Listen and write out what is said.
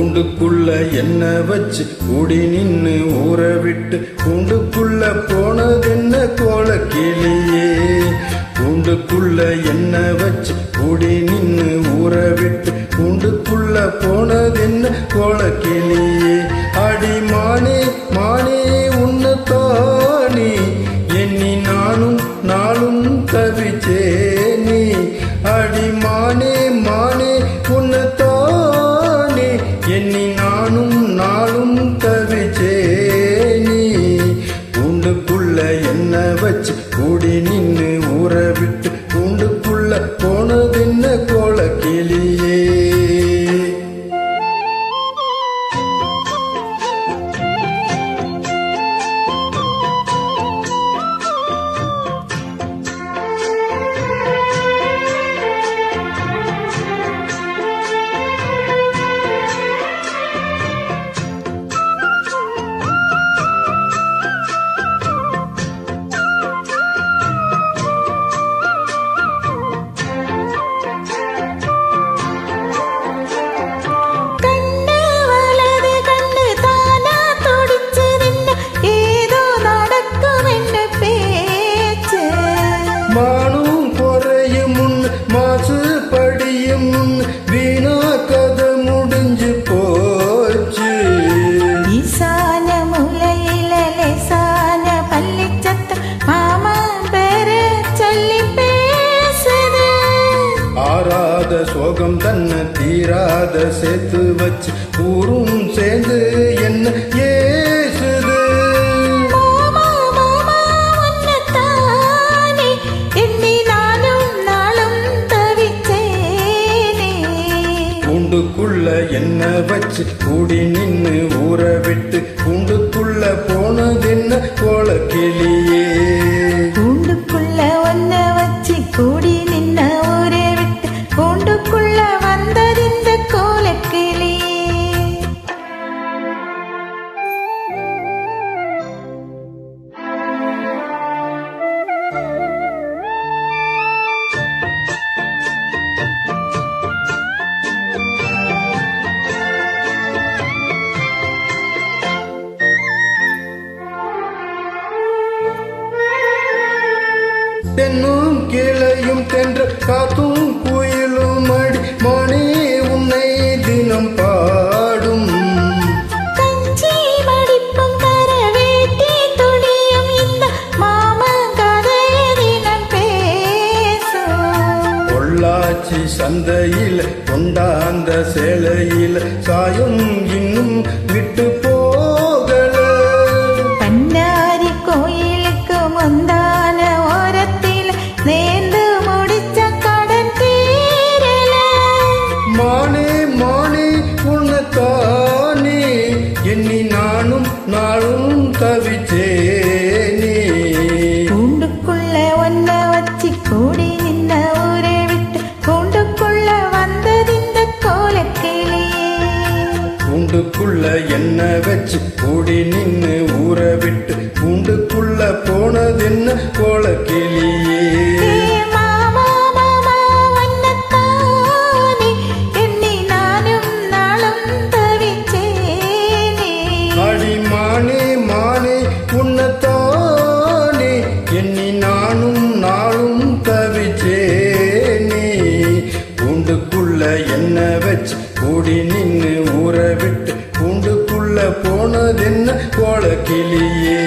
கூண்டுக்குள்ள என்ன வச்சு கூடி நின்னு ஊற விட்டு கூண்டுக்குள்ள போனதென்ன கோலக்கிளியே. கூண்டுக்குள்ள என்ன வச்சு கூடி நின்னு ஊற விட்டு கூண்டுக்குள்ள போனதென்ன கோலக்கிளியே. அடி மானே மானே உன்னத்தானே எண்ணி நானும் நாளும் தவிச்சேனே. அடி மானே மானே உன்னத்தானே எண்ணி நானும் நாளும் தவிச்சேனே. கூண்டுக்குள்ள என்ன வச்சு கூடி நின்னு ஊற விட்டு கூண்டுக்குள்ள போனதென்ன கோலக்கிளியே. மானும் குறையும் முன் மாசு படியும் முன் வீணா கதை முடிஞ்சு போச்சு. ஈசான முலையில லேசான பள்ளிச்சத்தம் மாமா பேர சொல்லி பேசுது. ஆறாத சோகம் தன்னை தீராத சேர்த்து வச்சு ஊரும் சேர்ந்து என்ன ஏசுது. கூண்டுக்குள்ள என்ன வச்சு கூடி நின்னு ஊற விட்டு கூண்டுக்குள்ள போனதென்ன கோலக்கிளியே. கூண்டுக்குள்ள ஒன்ன வச்சு கூடி நின்ன ஊரே விட்டு கூண்டுக்குள்ள வந்ததிந்த கோலக்கிளியே. தென்னும் கிளையும் தென்ற காத்தும் குயிலும் அடி மணி உன்னை தினம் பாடும். கஞ்சி மடிப்பும் கர வேட்டி துணியும் இந்த மாமா கதையை தினம் பேசும். பொள்ளாச்சி சந்தையில் கொண்டாந்த சேலையில் சாயம் இன்னும் விட்டு போகல. பன்னாரி கோயிலுக்கு முந்தான ஓரத்தில் நேர்ந்து முடிச்ச கடன் தீரல. மானே மானே உன்னத்தானே எண்ணி நானும் நாளும் தவிச்சேனே. கூண்டுக்குள்ள ஒன்ன வச்சு கூடி நின்ன ஊரே விட்டு கூண்டுக்குள்ள வந்ததிந்த கோலக்கிளியே. கூண்டுக்குள்ள என்ன வச்சு கூடி நின்னு ஊற விட்டு கூண்டுக்குள்ள போனதென்ன கோலக்கிளியே. மாமா மாமா வண்ணத்தானே எண்ணி நானும் நாளும் தவிச்சேனே. அடி மானே மானே உன்னத்தானே எண்ணி நானும் நாளும் தவிச்சேனே. கூண்டுக்குள்ள என்ன வச்சு கூடி நின்னு ஊற விட்டு கூண்டுக்குள்ள போனதென்ன கோலக்கிளியே.